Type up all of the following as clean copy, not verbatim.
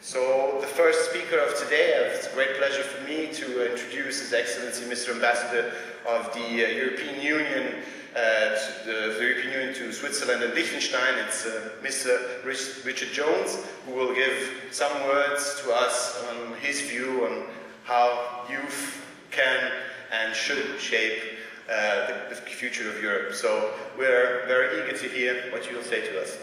So the first speaker of today, it's a great pleasure for me to introduce His Excellency Mr. Ambassador of the European Union to Switzerland and Liechtenstein. It's Mr. Richard Jones, who will give some words to us on his view on how youth can and should shape the future of Europe. So we're very eager to hear what you will say to us.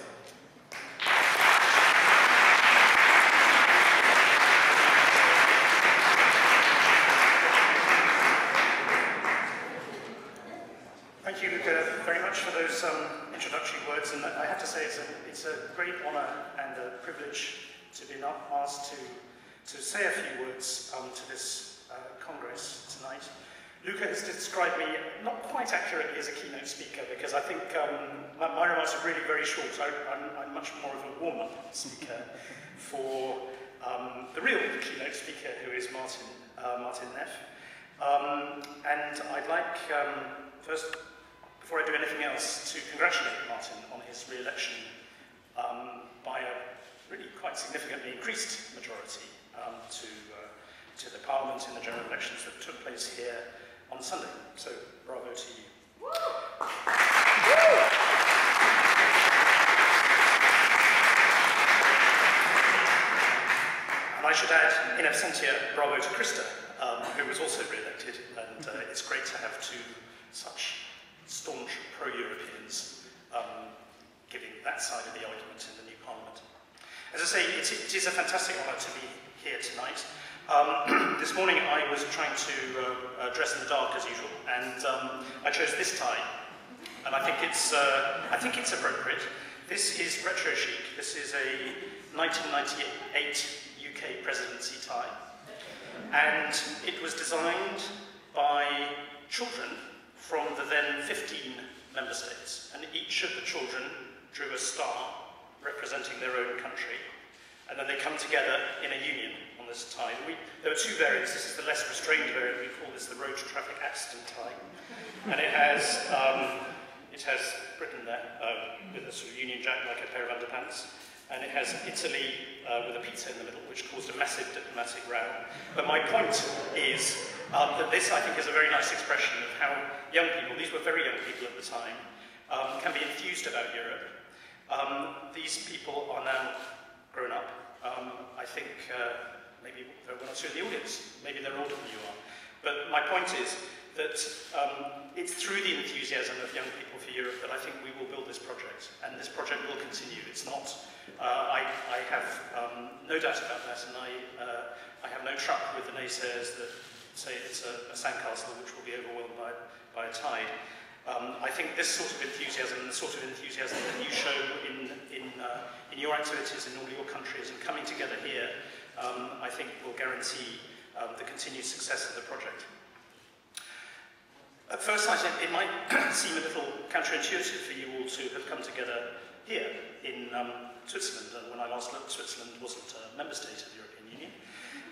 Thank you, Luca, very much for those introductory words. And I have to say, it's a great honour and a privilege to be asked to say a few words to this Congress tonight. Luca has described me not quite accurately as a keynote speaker, because I think my remarks are really very short. I'm much more of a warm-up speaker for the real keynote speaker, who is Martin Neff. And I'd like, first, before I do anything else, to congratulate Martin on his re-election by a really quite significantly increased majority to the Parliament in the general elections that took place here on Sunday. So, bravo to you. Woo! And I should add, in absentia, bravo to Krista, who was also re-elected, and it's great to have two such staunch pro-Europeans giving that side of the argument in the new Parliament. As I say, it is a fantastic honour to be here tonight. This morning I was trying to dress in the dark as usual, and I chose this tie, and I think it's appropriate. This is retro chic. This is a 1998 UK presidency tie, and it was designed by children from the then 15 member states, and each of the children drew a star representing their own country, and then they come together in a union on this tie. There are two variants. This is the less restrained variant. We call this the road traffic accident tie, and it has Britain there with a sort of Union Jack like a pair of underpants, and it has Italy with a pizza in the middle, which caused a massive diplomatic row. But my point is that this, I think, is a very nice expression of how young people, these were very young people at the time, can be enthused about Europe. These people are now grown up. I think maybe there are one or two in the audience, maybe they're older than you are. But my point is that it's through the enthusiasm of young people for Europe that I think we will build this project, and this project will continue. It's not, I have no doubt about that, and I have no truck with the naysayers that say it's a sandcastle which will be overwhelmed by a tide. I think this sort of enthusiasm, and the sort of enthusiasm that you show in your activities in all your countries and coming together here, I think will guarantee the continued success of the project. At first sight, it might seem a little counterintuitive for you all to have come together here in Switzerland. And when I last looked, Switzerland wasn't a member state of the European Union.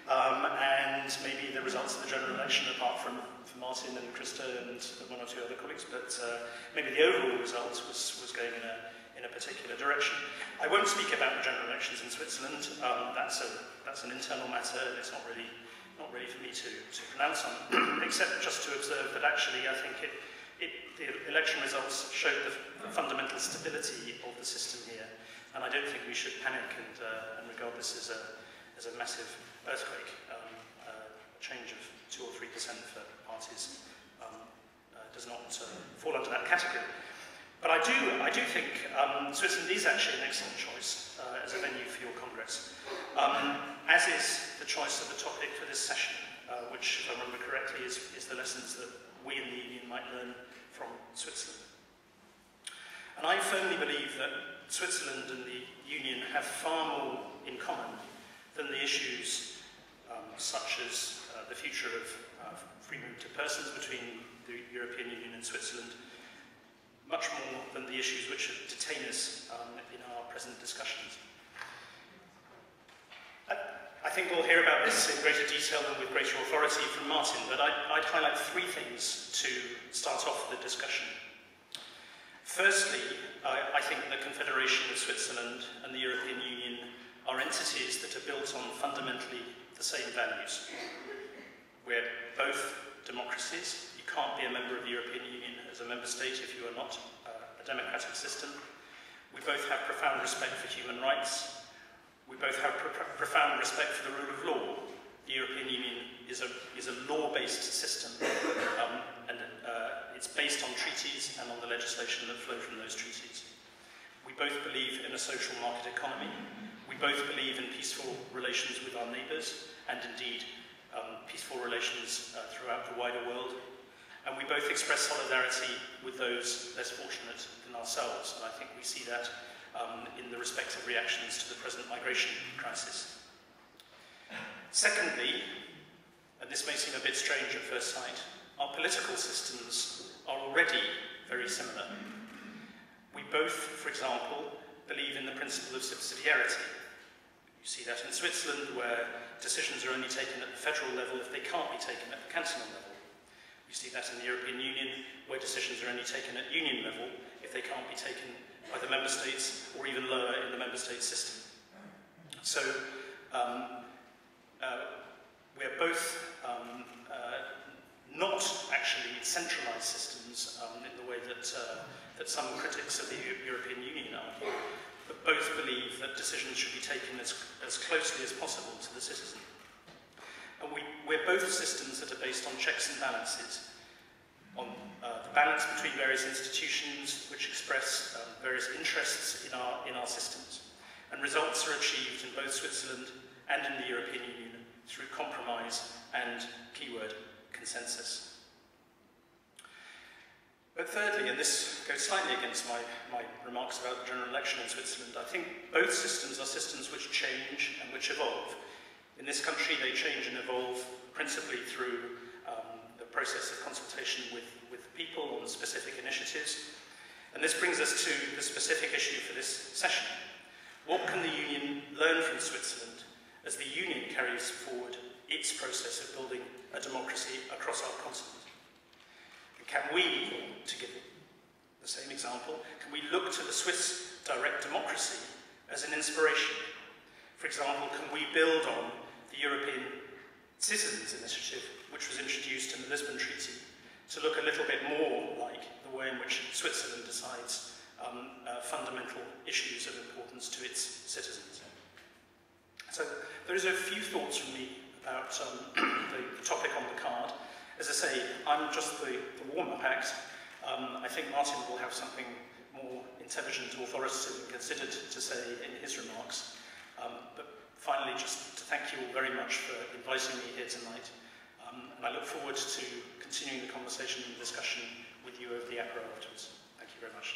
And maybe the results of the general election, apart from Martin and Krista and one or two other colleagues, but maybe the overall result was going in a particular direction. I won't speak about the general elections in Switzerland. That's an internal matter. It's not really for me to pronounce on, except just to observe that actually I think the election results showed the fundamental stability of the system here, and I don't think we should panic and regard this as a massive earthquake. A change of 2 or 3% for parties does not fall under that category. But I do think Switzerland is actually an excellent choice as a venue for your Congress, as is the choice of the topic for this session, which, if I remember correctly, is the lessons that we in the Union might learn from Switzerland. And I firmly believe that Switzerland and the Union have far more in common than the issues such as the future of free movement of persons between the European Union and Switzerland, much more than the issues which detain us in our present discussions. I think we'll hear about this in greater detail and with greater authority from Martin, but I'd highlight three things to start off the discussion. Firstly, I think the Confederation of Switzerland and the European Union are entities that are built on the same values. We're both democracies. You can't be a member of the European Union as a member state if you are not a democratic system. We both have profound respect for human rights. We both have profound respect for the rule of law. The European Union is a law-based system, and it's based on treaties and on the legislation that flow from those treaties. We both believe in a social market economy. We both believe in peaceful relations with our neighbours, and indeed peaceful relations throughout the wider world. And we both express solidarity with those less fortunate than ourselves, and I think we see that in the respective reactions to the present migration crisis. Secondly, and this may seem a bit strange at first sight, our political systems are already very similar. We both, for example, believe in the principle of subsidiarity. You see that in Switzerland, where decisions are only taken at the federal level if they can't be taken at the cantonal level. You see that in the European Union, where decisions are only taken at union level if they can't be taken by the member states or even lower in the member state system. So we're both not actually centralised systems in the way that some critics of the European Union argue, but both believe that decisions should be taken as closely as possible to the citizen. And we're both systems that are based on checks and balances, on the balance between various institutions which express various interests in our systems. And results are achieved in both Switzerland and in the European Union through compromise and, keyword, consensus. But thirdly, and this goes slightly against my remarks about the general election in Switzerland, I think both systems are systems which change and which evolve. In this country, they change and evolve principally through the process of consultation with the people on specific initiatives. And this brings us to the specific issue for this session. What can the Union learn from Switzerland as the Union carries forward its process of building a democracy across our continent? And can we, to give the same example, can we look to the Swiss direct democracy as an inspiration? For example, can we build on the European Citizens Initiative, which was introduced in the Lisbon Treaty, to look a little bit more like the way in which Switzerland decides fundamental issues of importance to its citizens? So those are a few thoughts from me about the topic on the card. As I say, I'm just the warm-up act. I think Martin will have something more intelligent, authoritative and considered to say in his remarks. But finally, just to thank you all very much for inviting me here tonight. And I look forward to continuing the conversation and discussion with you over the apéro afterwards. Thank you very much.